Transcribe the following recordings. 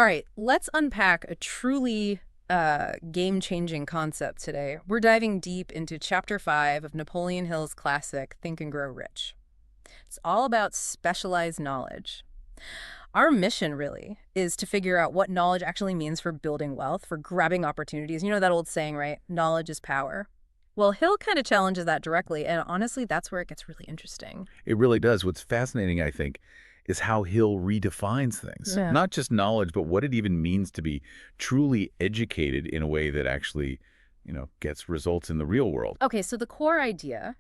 All right, let's unpack a truly game-changing concept today. We're diving deep into Chapter 5 of Napoleon Hill's classic Think and Grow Rich. It's all about specialized knowledge. Our mission, really, is to figure out what knowledge actually means for building wealth, for grabbing opportunities. You know that old saying, right? Knowledge is power. Well, Hill kind of challenges that directly, and honestly, that's where it gets really interesting. It really does. What's fascinating, I think, is how Hill redefines things. Yeah. Not just knowledge, but what it even means to be truly educated in a way that actually, gets results in the real world. Okay, so the core idea,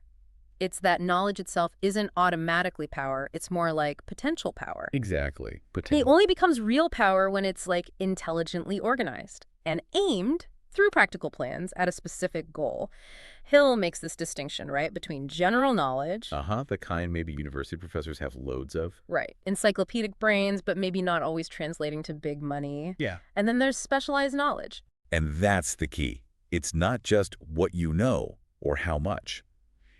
it's that knowledge itself isn't automatically power. It's more like potential power. Exactly. It only becomes real power when it's like intelligently organized and aimed through practical plans at a specific goal. Hill makes this distinction, right, between general knowledge. The kind maybe university professors have loads of. Right. Encyclopedic brains, but maybe not always translating to big money. Yeah. And then there's specialized knowledge. And that's the key. It's not just what you know or how much.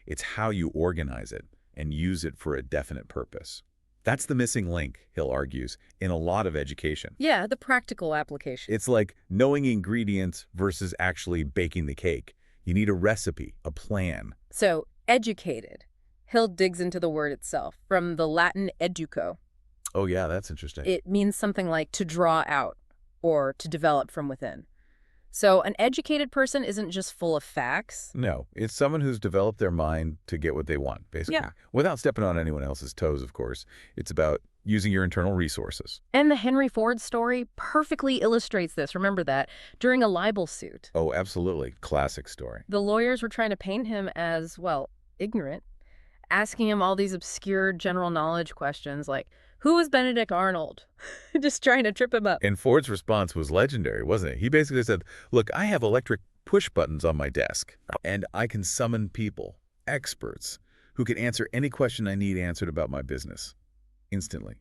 It's how you organize it and use it for a definite purpose. That's the missing link, Hill argues, in a lot of education. Yeah, the practical application. It's like knowing ingredients versus actually baking the cake. You need a recipe, a plan. So, educated. Hill digs into the word itself, from the Latin educo. Oh yeah, that's interesting. It means something like to draw out or to develop from within. So an educated person isn't just full of facts. No, it's someone who's developed their mind to get what they want, basically. Yeah. Without stepping on anyone else's toes, of course. It's about using your internal resources. And the Henry Ford story perfectly illustrates this. Remember that, during a libel suit. Oh, absolutely. Classic story. The lawyers were trying to paint him as, well, ignorant, asking him all these obscure general knowledge questions like, who was Benedict Arnold? Just trying to trip him up. And Ford's response was legendary, wasn't it? He basically said, look, I have electric push buttons on my desk, and I can summon people, experts, who can answer any question I need answered about my business instantly.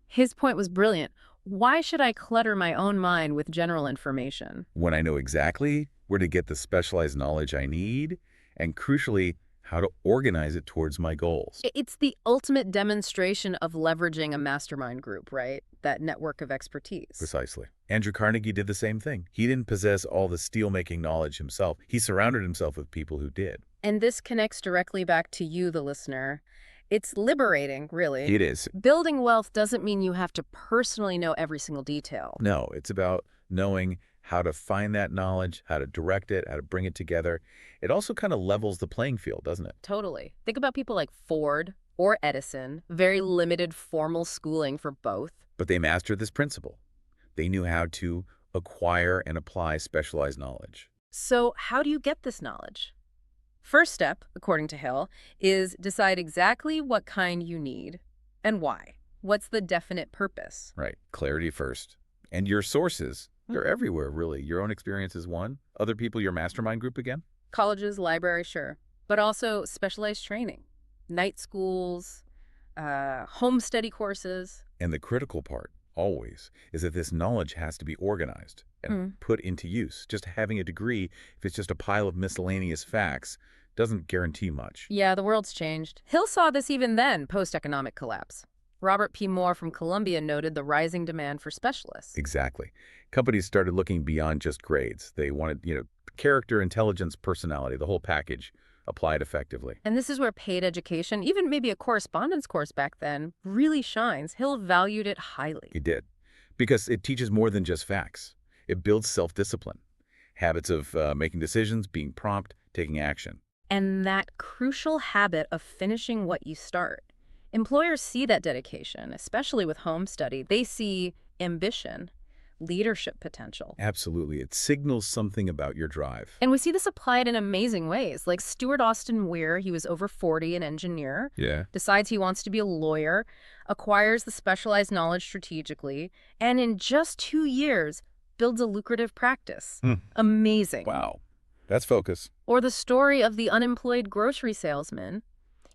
His point was brilliant. Why should I clutter my own mind with general information? When I know exactly where to get the specialized knowledge I need, and crucially, how to organize it towards my goals. It's the ultimate demonstration of leveraging a mastermind group, right? That network of expertise. Precisely. Andrew Carnegie did the same thing. He didn't possess all the steel-making knowledge himself. He surrounded himself with people who did. And this connects directly back to you, the listener. It's liberating, really. It is. Building wealth doesn't mean you have to personally know every single detail. No, it's about knowing how to find that knowledge, how to direct it, how to bring it together. It also kind of levels the playing field, doesn't it? Totally. Think about people like Ford or Edison, very limited formal schooling for both. But they mastered this principle. They knew how to acquire and apply specialized knowledge. So how do you get this knowledge? First step, according to Hill, is decide exactly what kind you need and why. What's the definite purpose? Right. Clarity first. And your sources, they're everywhere, really. Your own experience is one. Other people, your mastermind group again? Colleges, libraries, sure. But also specialized training, night schools, home study courses. And the critical part, always, is that this knowledge has to be organized and put into use. Just having a degree, if it's just a pile of miscellaneous facts, doesn't guarantee much. Yeah, the world's changed. Hill saw this even then, post-economic collapse. Robert P. Moore from Columbia noted the rising demand for specialists. Exactly. Companies started looking beyond just grades. They wanted, character, intelligence, personality, the whole package applied effectively. And this is where paid education, even maybe a correspondence course back then, really shines. Hill valued it highly. It did. Because it teaches more than just facts. It builds self-discipline, habits of making decisions, being prompt, taking action. And that crucial habit of finishing what you start. Employers see that dedication, especially with home study. They see ambition, leadership potential. Absolutely. It signals something about your drive. And we see this applied in amazing ways. Like Stuart Austin Weir, he was over 40, an engineer, decides he wants to be a lawyer, acquires the specialized knowledge strategically, and in just 2 years, builds a lucrative practice. Amazing. Wow. That's focus. Or the story of the unemployed grocery salesman.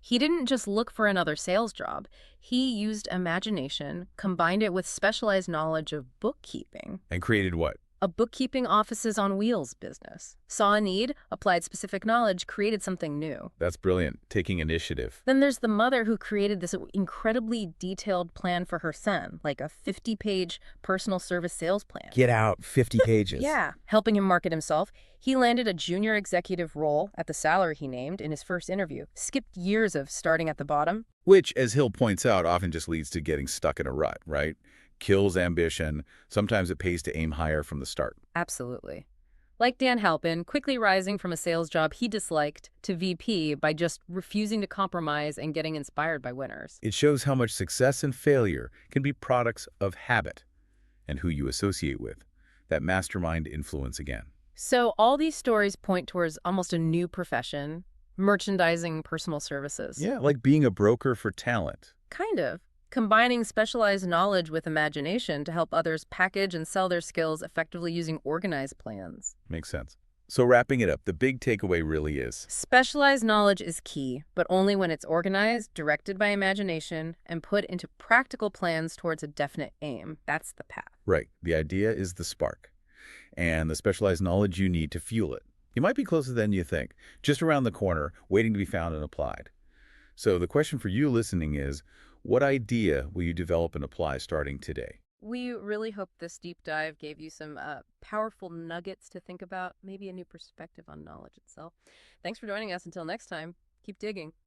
He didn't just look for another sales job. He used imagination, combined it with specialized knowledge of bookkeeping. And created what? A bookkeeping offices on wheels business. Saw a need, applied specific knowledge, created something new. That's brilliant. Taking initiative. Then there's the mother who created this incredibly detailed plan for her son, like a 50-page personal service sales plan. Get out 50 pages. Yeah, helping him market himself. He landed a junior executive role at the salary he named in his first interview, skipped years of starting at the bottom. Which, as Hill points out, often just leads to getting stuck in a rut, right? Kills ambition. Sometimes it pays to aim higher from the start. Absolutely. Like Dan Halpin, quickly rising from a sales job he disliked to VP by just refusing to compromise and getting inspired by winners. It shows how much success and failure can be products of habit and who you associate with. That mastermind influence again. So all these stories point towards almost a new profession, merchandising personal services. Yeah, like being a broker for talent. Kind of. Combining specialized knowledge with imagination to help others package and sell their skills effectively using organized plans. Makes sense. So wrapping it up, the big takeaway really is, Specialized knowledge is key, but only when it's organized, directed by imagination, and put into practical plans towards a definite aim. That's the path. right, the idea is the spark and the specialized knowledge you need to fuel it. You might be closer than you think, just around the corner, waiting to be found and applied. So the question for you listening is, what idea will you develop and apply starting today? We really hope this deep dive gave you some powerful nuggets to think about, maybe a new perspective on knowledge itself. Thanks for joining us. Until next time, keep digging.